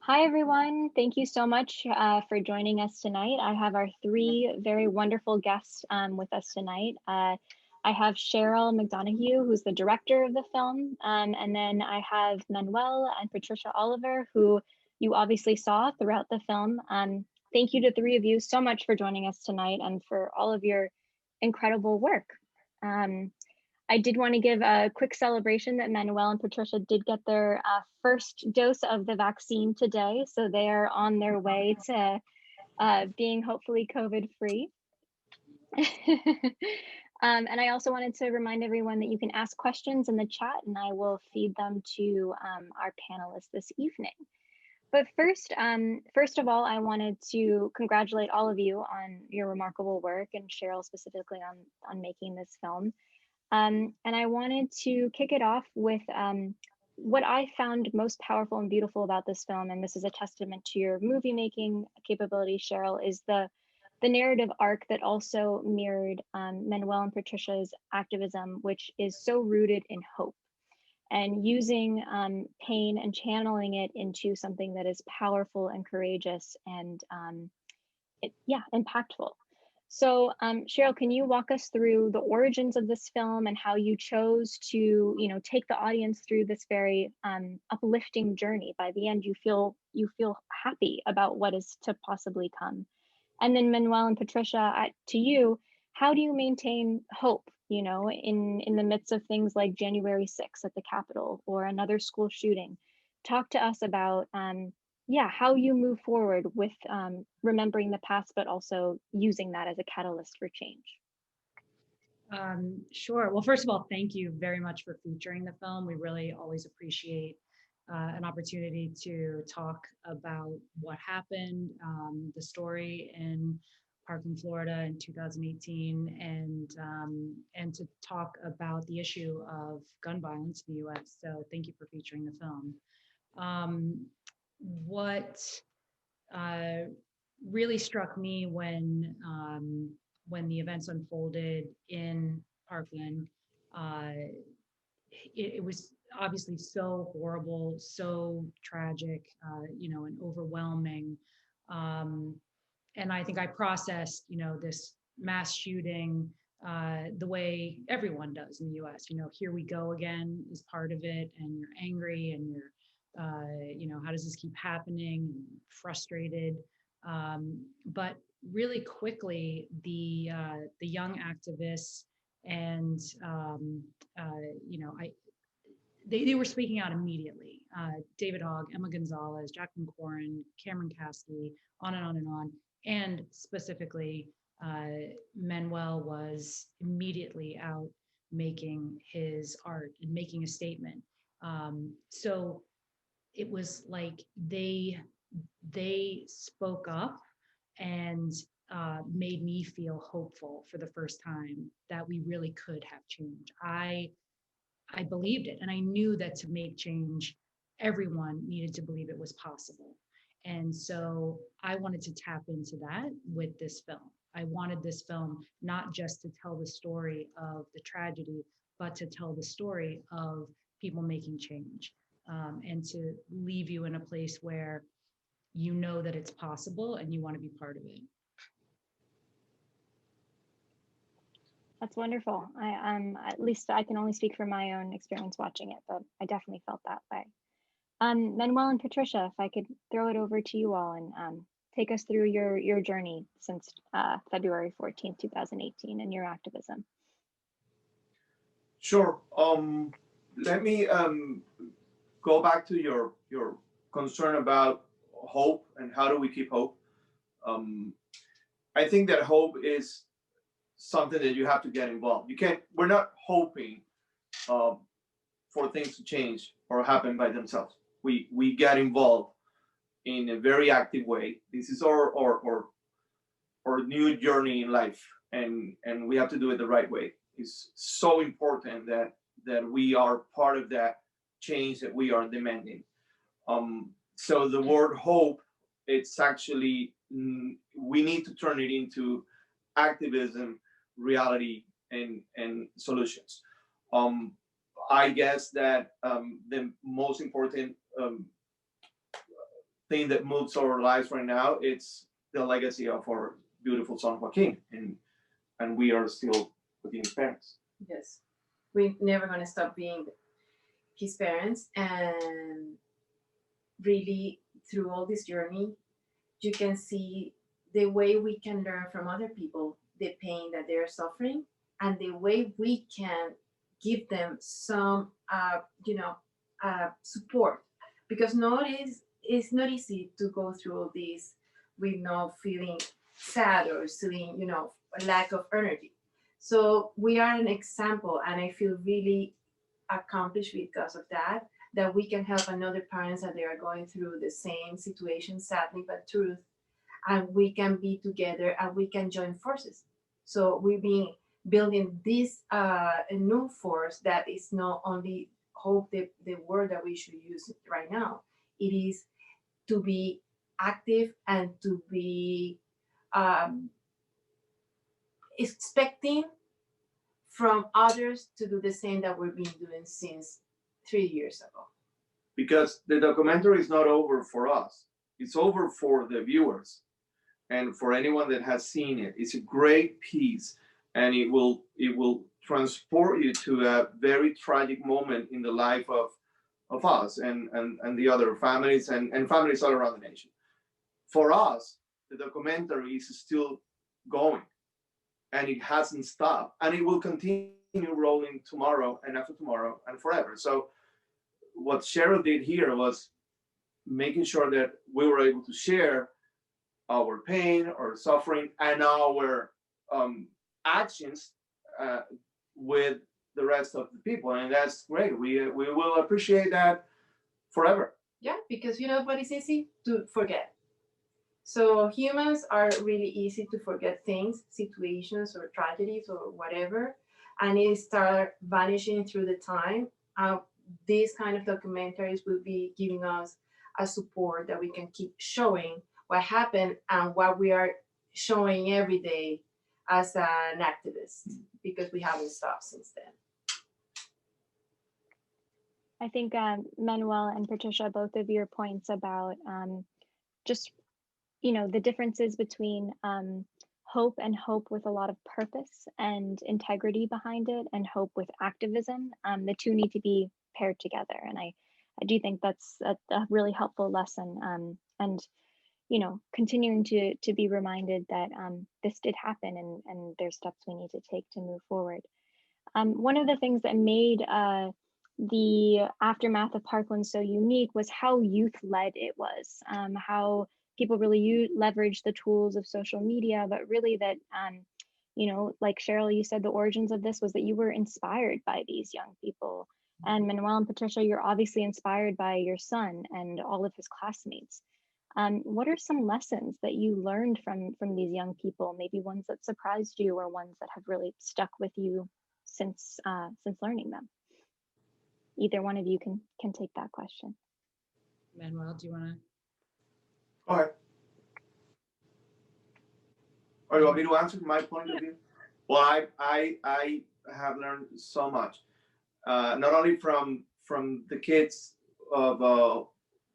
Hi, everyone. Thank you so much for joining us tonight. I have our three very wonderful guests with us tonight. I have Cheryl McDonoghue, who's the director of the film, and then I have Manuel and Patricia Oliver, who you obviously saw throughout the film. Thank you to three of you so much for joining us tonight and for all of your incredible work. I did want to give a quick celebration that Manuel and Patricia did get their first dose of the vaccine today. So they are on their way to being hopefully COVID free. And I also wanted to remind everyone that you can ask questions in the chat and I will feed them to our panelists this evening. But first of all, I wanted to congratulate all of you on your remarkable work and Cheryl specifically on making this film. And I wanted to kick it off with what I found most powerful and beautiful about this film, and this is a testament to your movie making capabilities, Cheryl, is the narrative arc that also mirrored Manuel and Patricia's activism, which is so rooted in hope and using pain and channeling it into something that is powerful and courageous and impactful. So Cheryl, can you walk us through the origins of this film and how you chose to, take the audience through this very uplifting journey? By the end, you feel happy about what is to possibly come. And then Manuel and Patricia, to you, how do you maintain hope, in the midst of things like January 6th at the Capitol or another school shooting? Talk to us about how you move forward with remembering the past, but also using that as a catalyst for change. Sure. Well, first of all, thank you very much for featuring the film. We really always appreciate an opportunity to talk about what happened, the story in Parkland, Florida in 2018, and to talk about the issue of gun violence in the U.S. So thank you for featuring the film. What really struck me when the events unfolded in Parkland, it was obviously so horrible, so tragic, and overwhelming. And I think I processed, this mass shooting the way everyone does in the U.S. Here we go again is part of it, and you're angry, and you're, how does this keep happening? Frustrated. But really quickly, the young activists and they were speaking out immediately. David Hogg, Emma Gonzalez, Jacqueline Corin, Cameron Kasky, on and on and on. And specifically, Manuel was immediately out making his art and making a statement. So it was like they spoke up and made me feel hopeful for the first time that we really could have change. I believed it, and I knew that to make change, everyone needed to believe it was possible. And so I wanted to tap into that with this film. I wanted this film not just to tell the story of the tragedy, but to tell the story of people making change, and to leave you in a place where you know that it's possible and you want to be part of it. That's wonderful. At least I can only speak from my own experience watching it, but I definitely felt that way. Manuel and Patricia, if I could throw it over to you all and take us through your journey since February 14th, 2018 and your activism. Sure. Let me go back to your concern about hope and how do we keep hope. I think that hope is something that you have to get involved. We're not hoping for things to change or happen by themselves. We get involved in a very active way. This is our new journey in life, and we have to do it the right way. It's so important that we are part of that change that we are demanding. So the word hope, it's actually, we need to turn it into activism, reality, and solutions. I guess that the most important thing that moves our lives right now, it's the legacy of our beautiful son Joaquin, and we are still Joaquin's parents. Yes, we're never going to stop being his parents. And really, through all this journey, you can see the way we can learn from other people the pain that they're suffering, and the way we can give them some, support. Because it's not easy to go through all this with no feeling sad or feeling, a lack of energy. So we are an example, and I feel really accomplished because of that, that we can help another parents that they are going through the same situation, sadly but truth, and we can be together and we can join forces. So we've been building this a new force that is not only hope, the word that we should use right now. It is to be active and to be um, expecting from others to do the same that we've been doing since 3 years ago. Because the documentary is not over for us, it's over for the viewers and for anyone that has seen it. It's a great piece, and it will transport you to a very tragic moment in the life of us and the other families and families all around the nation. For us, the documentary is still going, and it hasn't stopped, and it will continue rolling tomorrow and after tomorrow and forever. So what Cheryl did here was making sure that we were able to share our pain, our suffering, and our actions with the rest of the people, and that's great. We will appreciate that forever. Yeah, because you know what is easy to forget. So humans are really easy to forget things, situations or tragedies or whatever, and it start vanishing through the time. These kind of documentaries will be giving us a support that we can keep showing what happened and what we are showing every day as an activist, because we haven't stopped since then. I think Manuel and Patricia, both of your points about just, the differences between hope and hope with a lot of purpose and integrity behind it, and hope with activism, the two need to be paired together. And I do think that's a really helpful lesson. And continuing to be reminded that this did happen, and there's steps we need to take to move forward. One of the things that made the aftermath of Parkland so unique was how youth-led it was, how people really leveraged the tools of social media, but really that, like Cheryl, you said the origins of this was that you were inspired by these young people. And Manuel and Patricia, you're obviously inspired by your son and all of his classmates. What are some lessons that you learned from these young people? Maybe ones that surprised you, or ones that have really stuck with you since learning them? Either one of you can take that question. Manuel, do you want to? Go ahead. Or you want me to answer from my point of view? Well, I have learned so much, not only from the kids of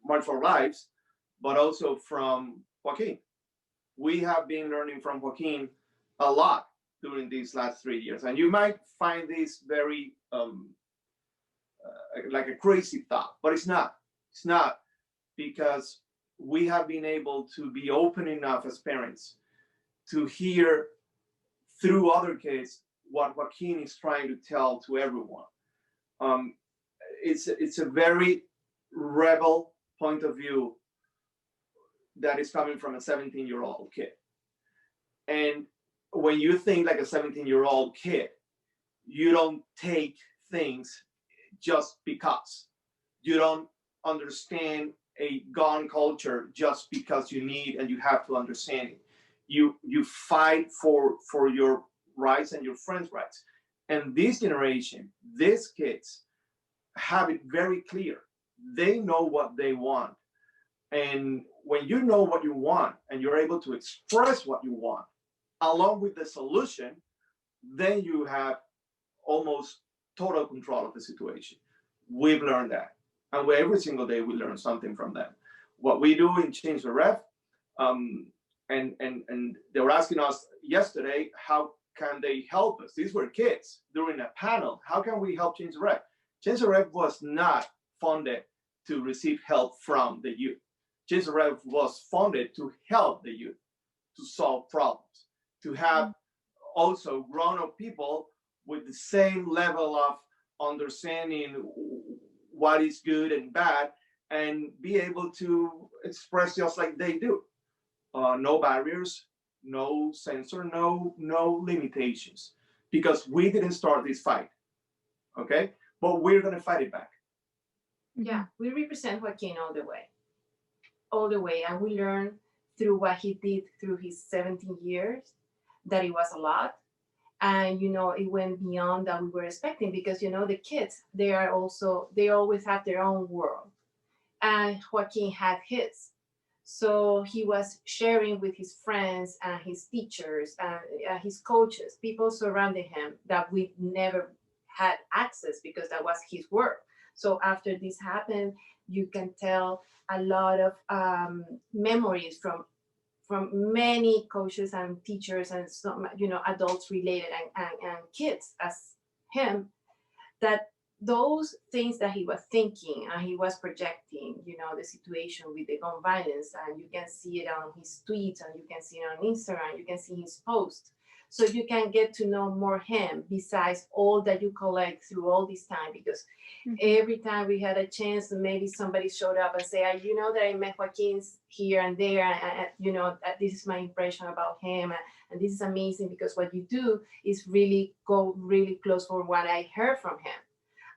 March for Lives, but also from Joaquin. We have been learning from Joaquin a lot during these last 3 years, and you might find this very like a crazy thought, but it's not. It's not, because we have been able to be open enough as parents to hear through other kids what Joaquin is trying to tell to everyone. It's a very rebel point of view that is coming from a 17-year-old kid. And when you think like a 17-year-old kid, you don't take things just because. You don't understand a gun culture just because you need and you have to understand it. You fight for your rights and your friends' rights. And this generation, these kids have it very clear. They know what they want. And when you know what you want and you're able to express what you want along with the solution, then you have almost total control of the situation. We've learned that. And every single day we learn something from them. what we do in Change the Ref. And they were asking us yesterday, how can they help us? These were kids during a panel. How can we help Change the Ref? Change the Ref was not funded to receive help from the youth. Change the Ref was funded to help the youth to solve problems, to have also grown-up people with the same level of understanding what is good and bad, and be able to express just like they do. No barriers, no censor, no limitations, because we didn't start this fight, okay? But we're gonna fight it back. Yeah, we represent Joaquin all the way, and we learned through what he did through his 17 years that it was a lot. And it went beyond that we were expecting, because the kids, they always have their own world, and Joaquin had his. So he was sharing with his friends and his teachers and his coaches, people surrounding him that we never had access, because that was his work. So after this happened, you can tell a lot of memories from many coaches and teachers and some, adults related and kids as him, that those things that he was thinking and he was projecting, the situation with the gun violence, and you can see it on his tweets, and you can see it on Instagram, you can see his posts. So you can get to know more him, besides all that you collect through all this time, because every time we had a chance, maybe somebody showed up and say, that I met Joaquin here and there, and this is my impression about him, and this is amazing, because what you do is really go really close for what I heard from him.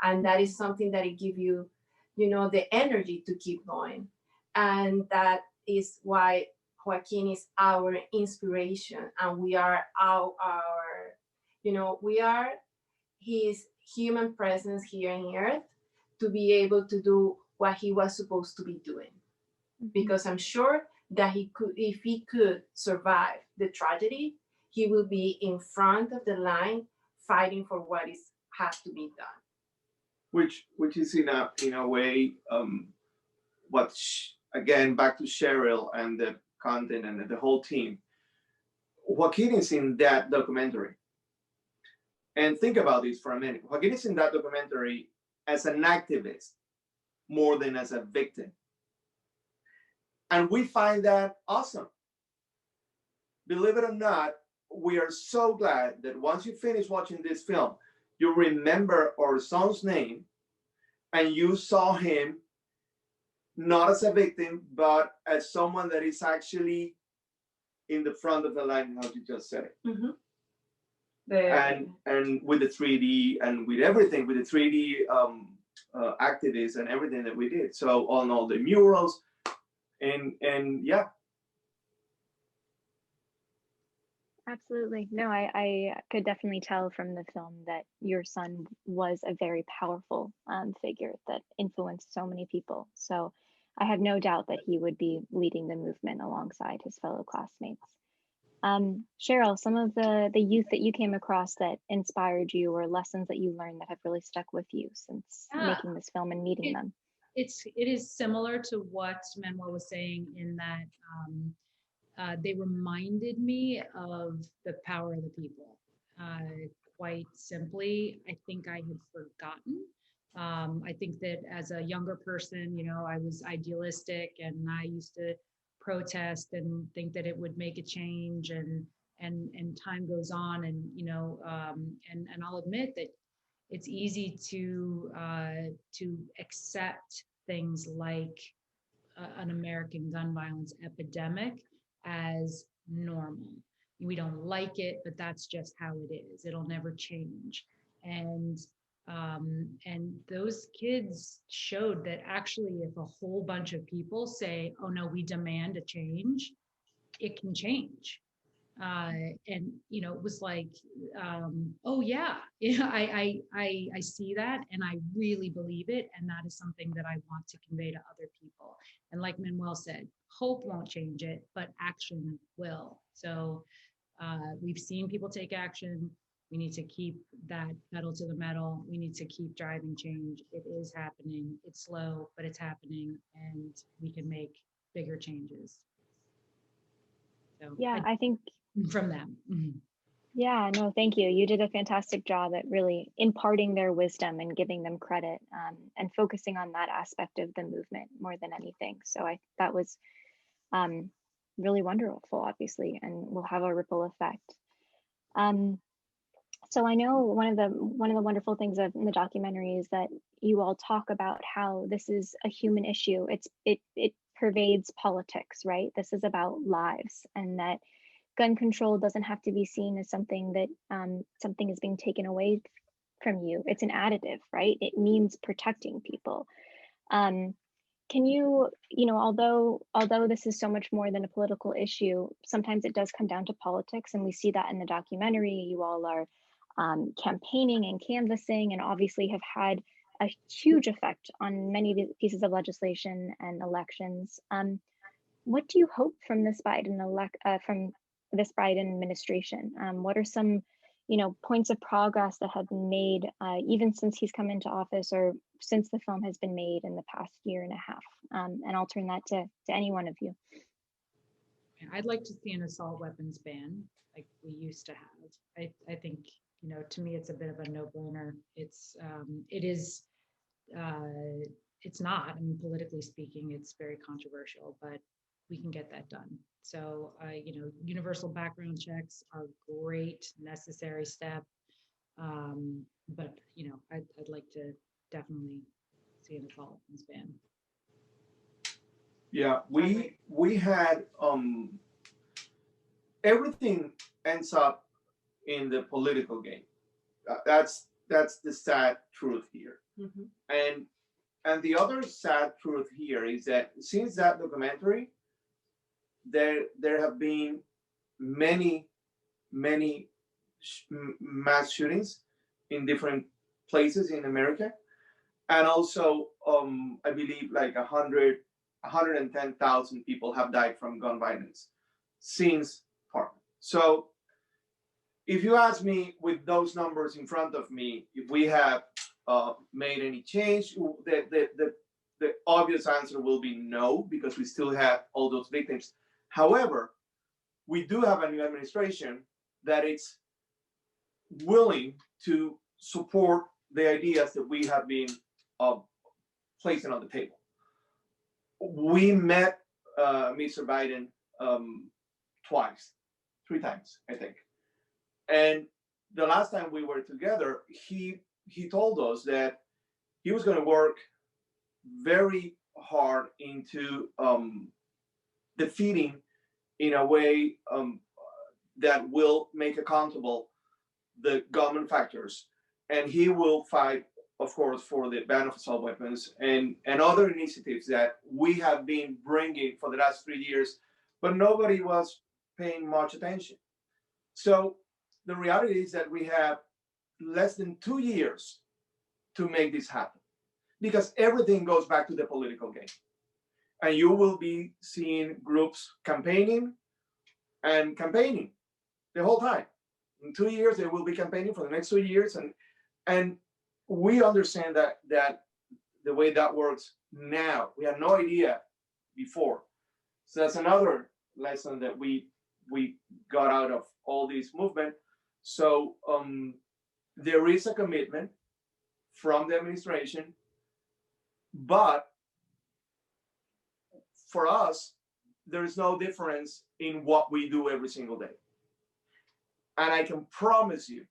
And that is something that it gives you, the energy to keep going. And that is why Joaquin is our inspiration, and we are we are his human presence here on earth, to be able to do what he was supposed to be doing. Because I'm sure that he could, if he could survive the tragedy, he will be in front of the line fighting for what has to be done. Which is in a way, again, back to Cheryl and the content and the whole team. Joaquin is in that documentary. And think about this for a minute. Joaquin is in that documentary as an activist more than as a victim. And we find that awesome. Believe it or not, we are so glad that once you finish watching this film, you remember our son's name, and you saw him not as a victim, but as someone that is actually in the front of the line, how you just said it. And with the 3D and with everything, with the 3D activists and everything that we did. So on all the murals, and yeah. Absolutely. No, I could definitely tell from the film that your son was a very powerful figure that influenced so many people. So I have no doubt that he would be leading the movement alongside his fellow classmates. Cheryl, some of the youth that you came across that inspired you, or lessons that you learned that have really stuck with you since making this film and meeting them. It is similar to what Manuel was saying, in that they reminded me of the power of the people. Quite simply, I think I had forgotten. I think that as a younger person, I was idealistic, and I used to protest and think that it would make a change, and time goes on, and and I'll admit that it's easy to accept things like an American gun violence epidemic as normal. We don't like it, but that's just how it is. It'll never change. And those kids showed that actually, if a whole bunch of people say, "Oh no, we demand a change," it can change. And it was like, oh yeah, I see that, and I really believe it, and that is something that I want to convey to other people. And like Manuel said, hope won't change it, but action will. So we've seen people take action. We need to keep that pedal to the metal. We need to keep driving change. It is happening. It's slow, but it's happening, and we can make bigger changes. So Yeah, I think, from them. yeah, no, thank you. You did a fantastic job at really imparting their wisdom and giving them credit, and focusing on that aspect of the movement more than anything. So that was really wonderful, obviously, and will have a ripple effect. So I know one of the wonderful things in the documentary is that you all talk about how this is a human issue. It pervades politics, right? This is about lives, and that gun control doesn't have to be seen as something that something is being taken away from you. It's an additive, right? It means protecting people. Can you, although this is so much more than a political issue, sometimes it does come down to politics, and we see that in the documentary. You all are campaigning and canvassing, and obviously have had a huge effect on many pieces of legislation and elections. What do you hope from this Biden administration? What are some, points of progress that have been made, even since he's come into office, or since the film has been made in the past year and a half? And I'll turn that to any one of you. I'd like to see an assault weapons ban like we used to have. I think, to me, it's a bit of a no-brainer. It's not, I mean, politically speaking, it's very controversial, but we can get that done. So, universal background checks are great, necessary step. But, I'd like to definitely see an assault weapons ban. Yeah, we had everything ends up in the political game. That's the sad truth here. Mm-hmm. And the other sad truth here is that since that documentary, there have been many mass shootings in different places in America, and also I believe like 110,000 people have died from gun violence since Parkland. So if you ask me, with those numbers in front of me, if we have made any change, the obvious answer will be no, because we still have all those victims. However, we do have a new administration that is willing to support the ideas that we have been placing on the table. We met Mr. Biden three times, I think. And the last time we were together, he told us that he was going to work very hard into defeating, in a way that will make accountable the gun manufacturers, and he will fight, of course, for the ban of assault weapons and other initiatives that we have been bringing for the last 3 years, but nobody was paying much attention. So the reality is that we have less than 2 years to make this happen, because everything goes back to the political game. And you will be seeing groups campaigning and campaigning the whole time. In 2 years, they will be campaigning for the next 2 years. And we understand that the way that works now, we had no idea before. So that's another lesson that we got out of all this movement. So there is a commitment from the administration, but for us, there is no difference in what we do every single day. And I can promise you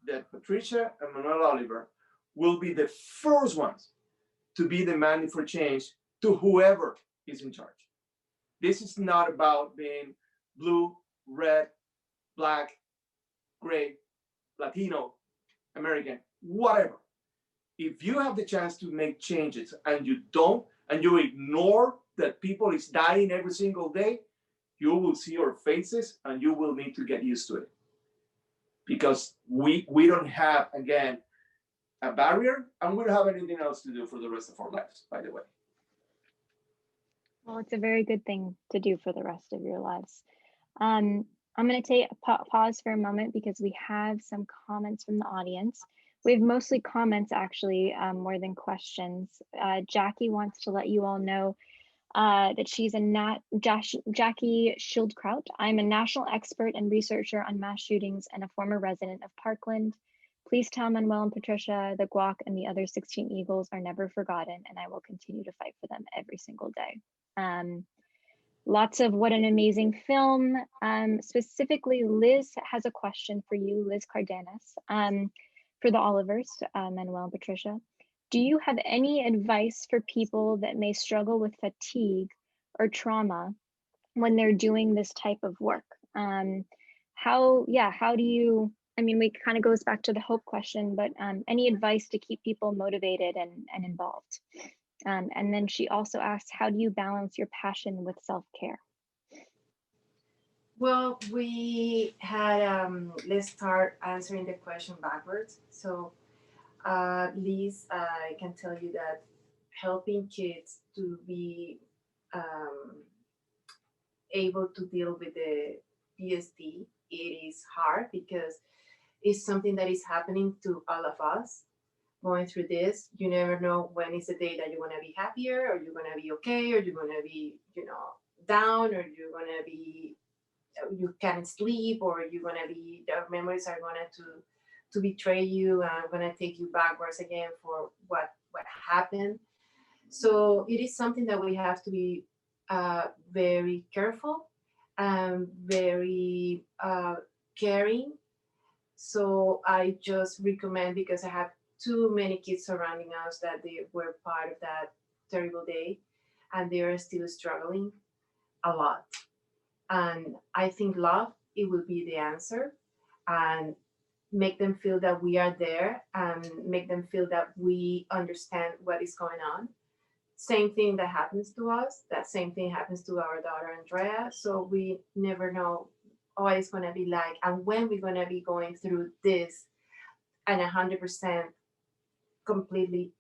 that Patricia and Manuel Oliver will be the first ones to be demanding for change to whoever is in charge. This is not about being blue, red, black, gray, Latino, American, whatever. If you have the chance to make changes and you don't, and you ignore that people is dying every single day, you will see our faces and you will need to get used to it. Because we don't have, again, a barrier, and we don't have anything else to do for the rest of our lives, by the way. Well, it's a very good thing to do for the rest of your lives. I'm going to take a pause for a moment because we have some comments from the audience. We have mostly comments actually, more than questions. Jackie wants to let you all know that she's a Jackie Schildkraut. I'm a national expert and researcher on mass shootings and a former resident of Parkland. Please tell Manuel and Patricia the Guac and the other 16 Eagles are never forgotten, and I will continue to fight for them every single day. Lots of what an amazing film. Specifically, Liz has a question for you, Liz Cardenas, for the Olivers, Manuel and Patricia. Do you have any advice for people that may struggle with fatigue or trauma when they're doing this type of work? How do you, I mean, it kind of goes back to the hope question, but any advice to keep people motivated and involved? And then she also asks, how do you balance your passion with self-care? Well, we had, let's start answering the question backwards. So, Liz, I can tell you that helping kids to be able to deal with the PST, it is hard because it's something that is happening to all of us going through this. You never know when is the day that you're going to be happier, or you're going to be okay, or you're going to be, down, or you're going to be, you can't sleep, or you're going to be, the memories are going to betray you and going to take you backwards again for what happened. So it is something that we have to be very careful and very caring. So I just recommend, because I have too many kids surrounding us that they were part of that terrible day, and they are still struggling a lot. And I think love, it will be the answer, and make them feel that we are there, and make them feel that we understand what is going on. Same thing that happens to us, that same thing happens to our daughter Andrea. So we never know what it's going to be like, and when we're going to be going through this and 100% completely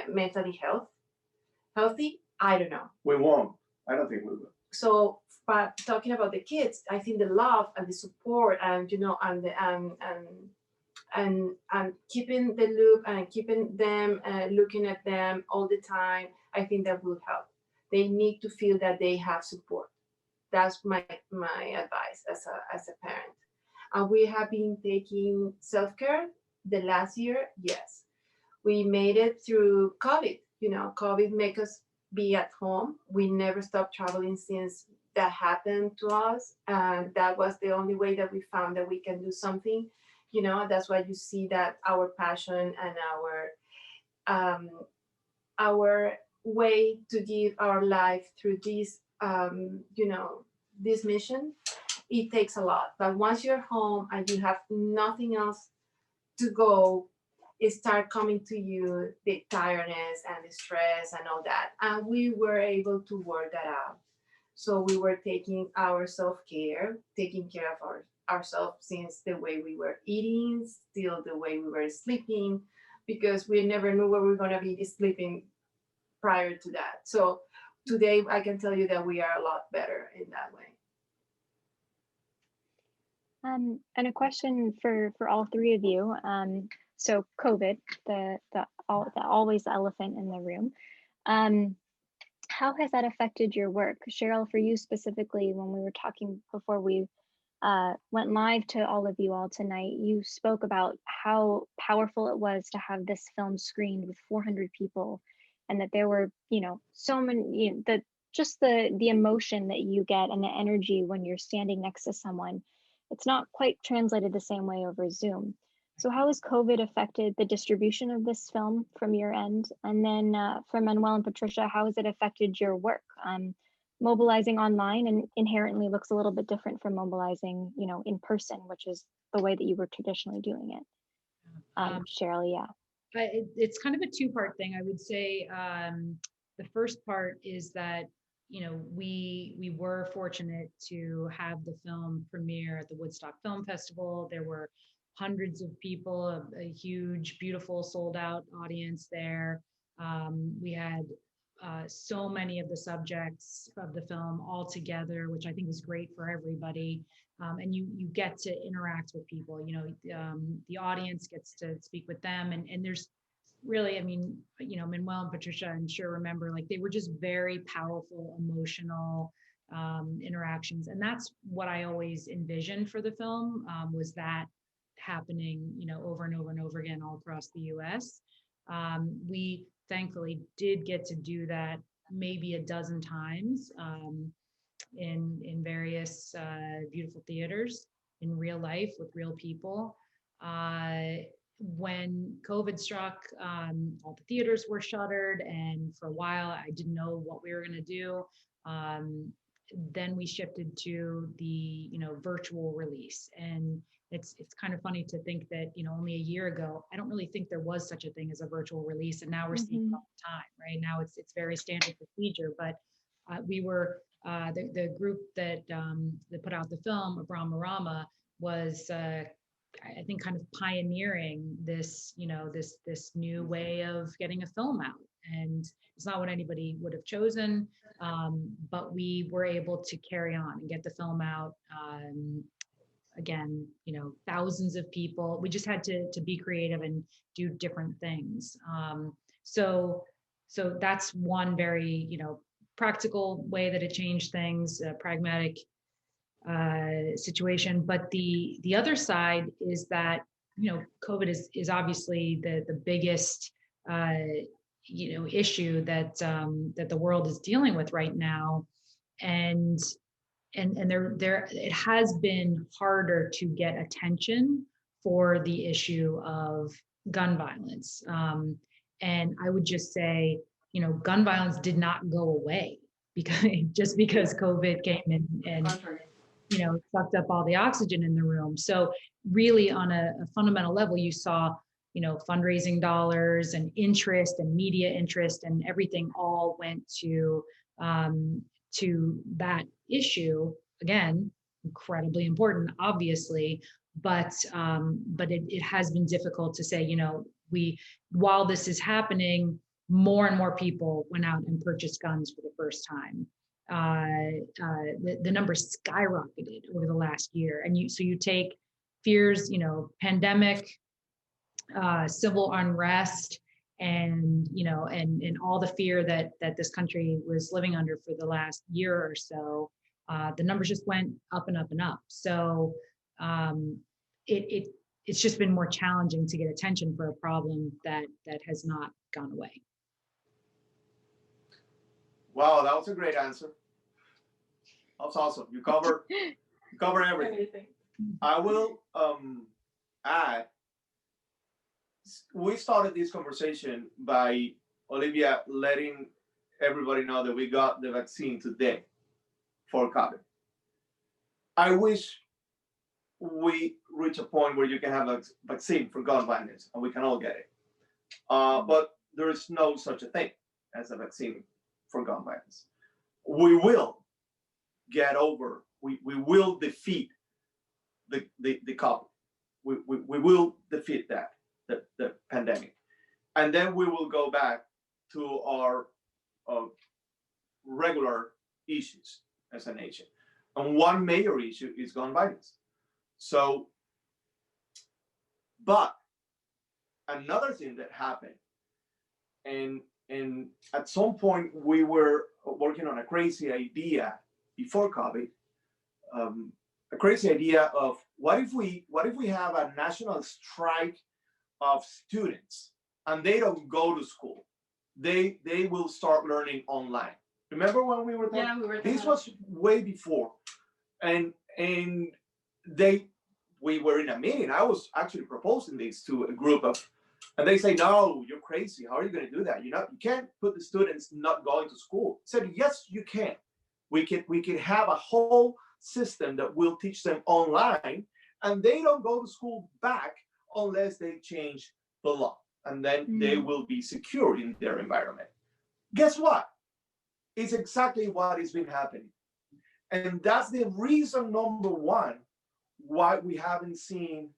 mentally healthy. I don't know. We won't. I don't think we will. So, but talking about the kids, I think the love and the support, and and the and keeping the loop and keeping them, looking at them all the time, I think that will help. They need to feel that they have support. That's my advice as a parent. And we have been taking self-care the last year. Yes, we made it through COVID. COVID make us be at home. We never stopped traveling since that happened to us, and that was the only way that we found that we can do something. That's why you see that our passion and our way to give our life through this, this mission, it takes a lot. But once you're home and you have nothing else to go, it start coming to you, the tiredness and the stress and all that. And we were able to work that out. So we were taking our self-care, taking care of ourselves, since the way we were eating, still the way we were sleeping, because we never knew where we were going to be sleeping prior to that. So today I can tell you that we are a lot better in that way. And a question for all three of you. So COVID, the always the elephant in the room. How has that affected your work? Cheryl, for you specifically, when we were talking before we went live to all of you all tonight, you spoke about how powerful it was to have this film screened with 400 people, and that there were, so many, the emotion that you get and the energy when you're standing next to someone. It's not quite translated the same way over Zoom. So how has COVID affected the distribution of this film from your end? And then for Manuel and Patricia, how has it affected your work? Mobilizing online and inherently looks a little bit different from mobilizing, in person, which is the way that you were traditionally doing it. Cheryl, yeah. It's kind of a two-part thing. I would say the first part is that we were fortunate to have the film premiere at the Woodstock Film Festival. There were hundreds of people, a huge, beautiful, sold out audience there. We had so many of the subjects of the film all together, which I think was great for everybody. And you get to interact with people. You know, the audience gets to speak with them, and there's really, I mean, you know, Manuel and Patricia, I'm sure remember, like they were just very powerful, emotional interactions, and that's what I always envisioned for the film, was that happening, you know, over and over and over again all across the U.S. We thankfully did get to do that maybe a dozen times, in various beautiful theaters in real life with real people. When COVID struck, all the theaters were shuttered, and for a while I didn't know what we were going to do. Then we shifted to the, you know, virtual release, and it's kind of funny to think that, you know, only a year ago I don't really think there was such a thing as a virtual release, and now we're seeing it all the time. Right now it's very standard procedure, but we were the group that put out the film, Abraham Rama, was I think kind of pioneering this, you know, this new way of getting a film out. And it's not what anybody would have chosen, but we were able to carry on and get the film out. Again, you know, thousands of people. We just had to be creative and do different things. So that's one very, you know, practical way that it changed things, pragmatic situation. But the other side is that, you know, COVID is obviously the biggest you know, issue that that the world is dealing with right now, and there it has been harder to get attention for the issue of gun violence. And I would just say, you know, gun violence did not go away because just because COVID came in and you know, sucked up all the oxygen in the room. So really on a fundamental level, you saw, you know, fundraising dollars and interest and media interest and everything all went to that issue. Again, incredibly important, obviously, but it has been difficult to say, you know, while this is happening, more and more people went out and purchased guns for the first time. The numbers skyrocketed over the last year, and so you take fears, you know, pandemic, civil unrest, and you know, and all the fear that this country was living under for the last year or so. The numbers just went up and up and up. So it's just been more challenging to get attention for a problem that has not gone away. Wow, that was a great answer. That's awesome. You cover everything. I will add. We started this conversation by Olivia letting everybody know that we got the vaccine today for COVID. I wish we reach a point where you can have a vaccine for gun violence and we can all get it. But there is no such a thing as a vaccine for gun violence. We will get over, we will defeat the COVID. We will defeat that, the pandemic. And then we will go back to our regular issues as a nation. And one major issue is gun violence. So, but another thing that happened, and at some point we were working on a crazy idea before COVID, a crazy idea of what if we have a national strike of students and they don't go to school, they will start learning online. Remember when we were there? Yeah, we were there. This was way before, and we were in a meeting. I was actually proposing this to a group of, and they say, no, you're crazy. How are you going to do that? You can't put the students not going to school. I said, yes, you can. We can have a whole system that will teach them online, and they don't go to school back unless they change the law, and then they will be secure in their environment. Guess what? It's exactly what has been happening. And that's the reason number one why we haven't seen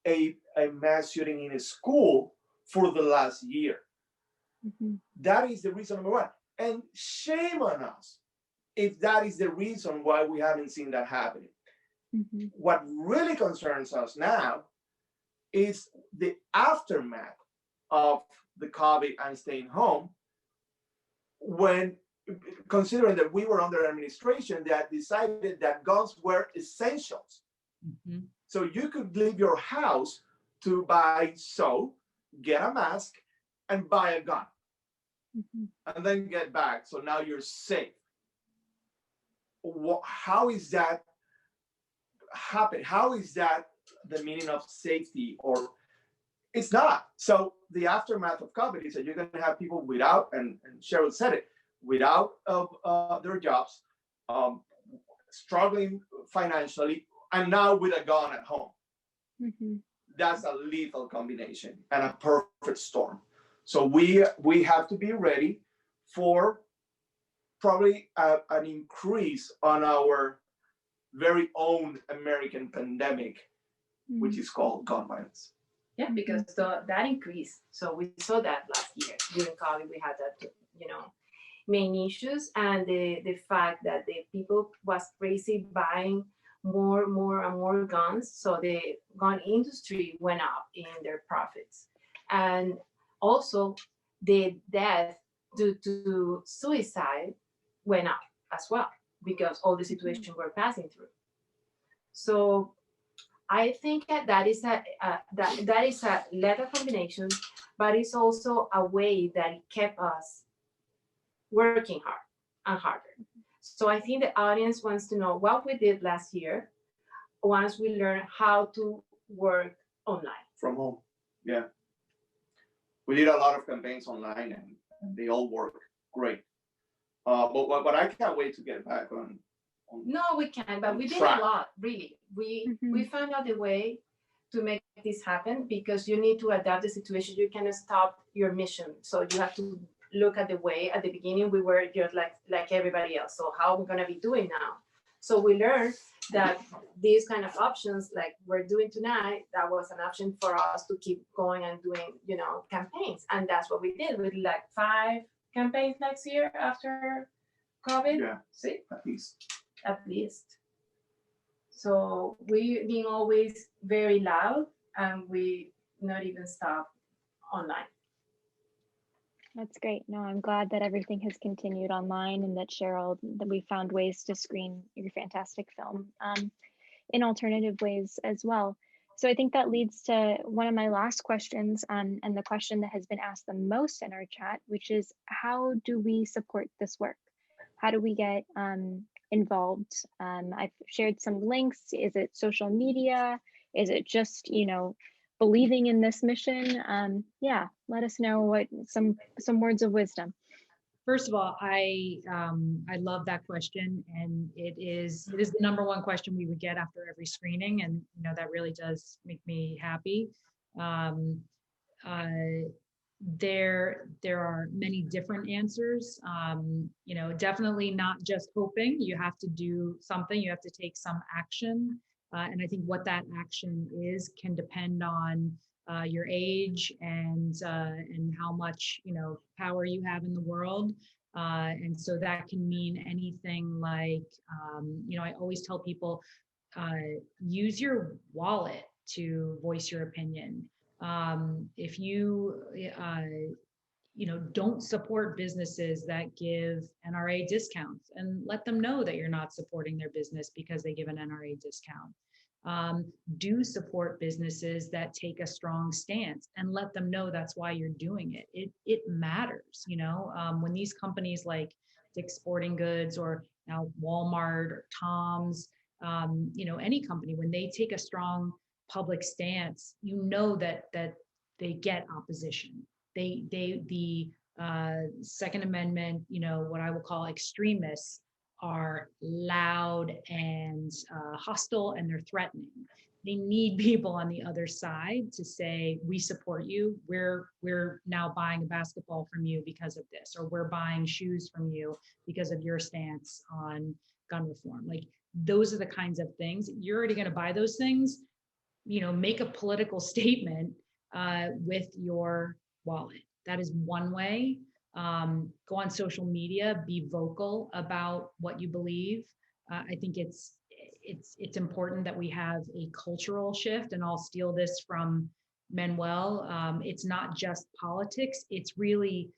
a mass shooting in a school for the last year. That is the reason number one. And shame on us if that is the reason why we haven't seen that happening. Mm-hmm. What really concerns us now is the aftermath of the COVID and staying home, when considering that we were under administration that decided that guns were essentials. Mm-hmm. So you could leave your house to buy soap, get a mask, and buy a gun, Mm-hmm. and then get back. So now you're safe. How is that happen? How is that the meaning of safety? Or it's not. So the aftermath of COVID is that you're going to have people without, and Cheryl said it, without their jobs, struggling financially, and now with a gun at home. Mm-hmm. That's a lethal combination and a perfect storm. So we have to be ready for probably an increase on our very own American pandemic, which is called gun violence. Yeah, because that increased. So we saw that last year during COVID. We had that, main issues, and the fact that the people was crazy buying more and more guns. So the gun industry went up in their profits, and also the death due to suicide went up as well because all the situation we're passing through. So I think that is a lethal combination, but it's also a way that it kept us working hard and harder. So I think the audience wants to know what we did last year once we learned how to work online. From home. Yeah. We did a lot of campaigns online, and they all work great. But I can't wait to get back on. No, we can't, but we did track. a lot, really. We found out a way to make this happen because you need to adapt the situation. You cannot stop your mission. So you have to look at the way. At the beginning, we were just like everybody else. So how are we going to be doing now? So we learned that these kind of options, like we're doing tonight, that was an option for us to keep going and doing, campaigns. And that's what we did. We did like 5 campaigns next year after COVID. Yeah. See? At least. At least. So we've been always very loud, and we not even stop online. That's great. No, I'm glad that everything has continued online, and that Cheryl, that we found ways to screen your fantastic film in alternative ways as well. So I think that leads to one of my last questions, and the question that has been asked the most in our chat, which is, how do we support this work? How do we get involved? I've shared some links. Is it social media? Is it just, believing in this mission? Yeah, let us know what some words of wisdom. First of all, I love that question, and it is the number one question we would get after every screening, and that really does make me happy. There are many different answers. Definitely not just hoping. You have to do something. You have to take some action, and I think what that action is can depend on your age and how much power you have in the world, and so that can mean anything like I always tell people, use your wallet to voice your opinion. If you don't support businesses that give NRA discounts, and let them know that you're not supporting their business because they give an NRA discount. Do support businesses that take a strong stance, and let them know that's why you're doing it. It matters, when these companies like Dick's Sporting Goods, or now Walmart or Tom's, any company, when they take a strong public stance, that they get opposition. The Second Amendment, what I will call extremists, are loud and hostile, and they're threatening. They need people on the other side to say, we support you. We're now buying a basketball from you because of this, or we're buying shoes from you because of your stance on gun reform. Like, those are the kinds of things. You're already going to buy those things. Make a political statement with your wallet. That is one way. Go on social media, be vocal about what you believe. I think it's important that we have a cultural shift, and I'll steal this from Manuel. It's not just politics. It's really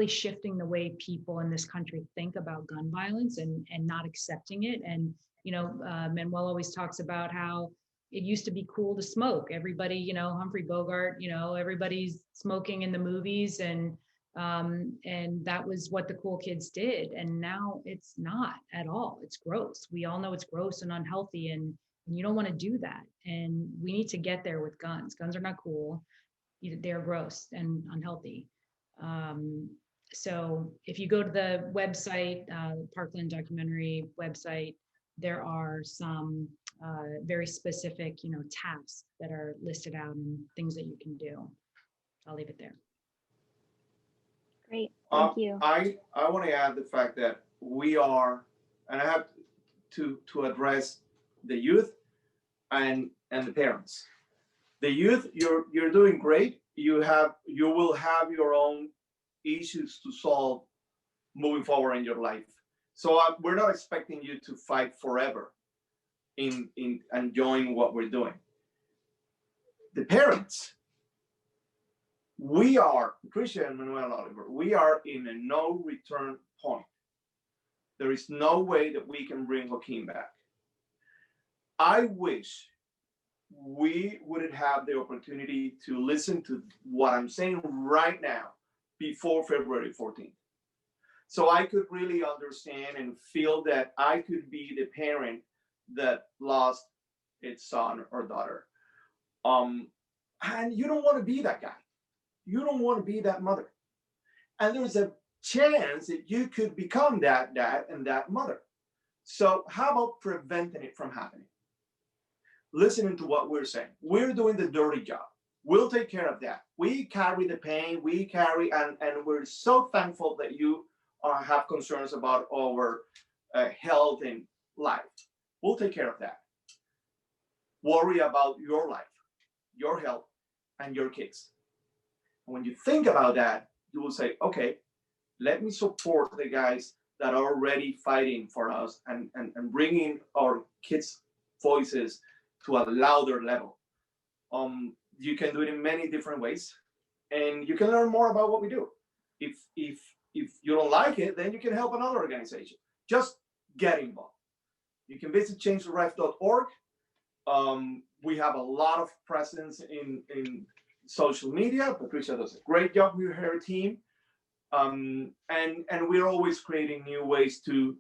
shifting the way people in this country think about gun violence and not accepting it. And Manuel always talks about how it used to be cool to smoke. Everybody, Humphrey Bogart, everybody's smoking in the movies, and that was what the cool kids did. And now it's not at all. It's gross. We all know it's gross and unhealthy, and you don't want to do that. And we need to get there with guns. Guns are not cool. They're gross and unhealthy. So if you go to the website, Parkland documentary website, there are some very specific, tasks that are listed out and things that you can do. I'll leave it there. Great, thank you. I want to add the fact that we are, and I have to address the youth and the parents. The youth, you're doing great. You will have your own issues to solve moving forward in your life. So we're not expecting you to fight forever in enjoying what we're doing. The parents, we are, Patricia and Manuel Oliver, we are in a no return point. There is no way that we can bring Joaquin back. I wish we wouldn't have the opportunity to listen to what I'm saying right now before February 14th. So I could really understand and feel that I could be the parent that lost its son or daughter. And you don't want to be that guy. You don't want to be that mother. And there's a chance that you could become that dad and that mother. So how about preventing it from happening? Listening to what we're saying. We're doing the dirty job. We'll take care of that. We carry the pain, and we're so thankful that you have concerns about our health and life. We'll take care of that. Worry about your life, your health, and your kids. And when you think about that, you will say, okay, let me support the guys that are already fighting for us and bringing our kids' voices to a louder level. You can do it in many different ways, and you can learn more about what we do. If you don't like it, then you can help another organization. Just get involved. You can visit changetherefe.org. We have a lot of presence in social media. Patricia does a great job with her team, and we're always creating new ways to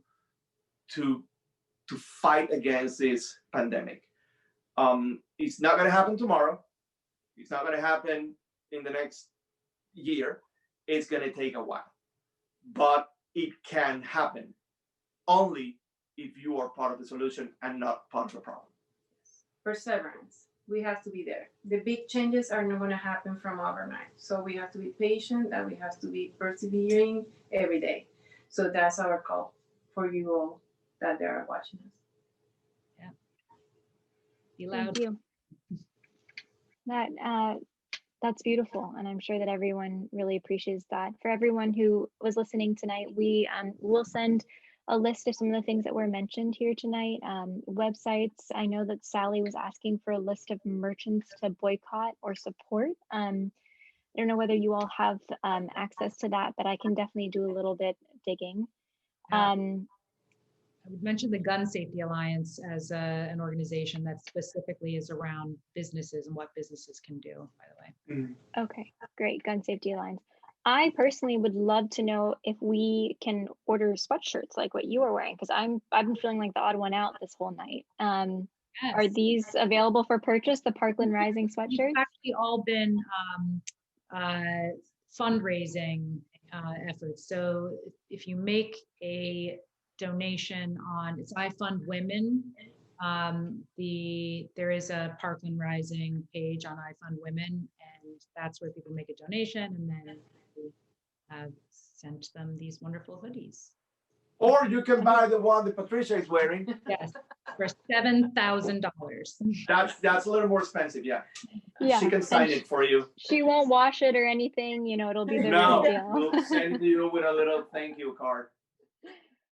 fight against this pandemic. It's not going to happen tomorrow. It's not going to happen in the next year. It's going to take a while, but it can happen only if you are part of the solution and not part of the problem. Perseverance. We have to be there. The big changes are not going to happen from overnight. So we have to be patient, and we have to be persevering every day. So that's our call for you all that they are watching us. Yeah. Be loud. Thank you. That's beautiful, and I'm sure that everyone really appreciates that. For everyone who was listening tonight, we will send a list of some of the things that were mentioned here tonight. Websites. I know that Sally was asking for a list of merchants to boycott or support. I don't know whether you all have access to that, but I can definitely do a little bit digging. I would mention the Gun Safety Alliance as an organization that specifically is around businesses and what businesses can do, by the way. Okay, great. Gun Safety Alliance. I personally would love to know if we can order sweatshirts like what you are wearing, because I've been feeling like the odd one out this whole night. Yes. Are these available for purchase, the Parkland Rising sweatshirts? It's actually all been fundraising efforts. So if you make a donation on, it's I Fund Women. There is a Parkland Rising page on I Fund Women, and that's where people make a donation, and then we have sent them these wonderful hoodies. Or you can buy the one that Patricia is wearing. Yes, for $7,000. That's a little more expensive. Yeah. Yeah, She can and sign it for you. she won't wash it or anything. You know, it'll be the real No, deal. we'll send you with a little thank you card.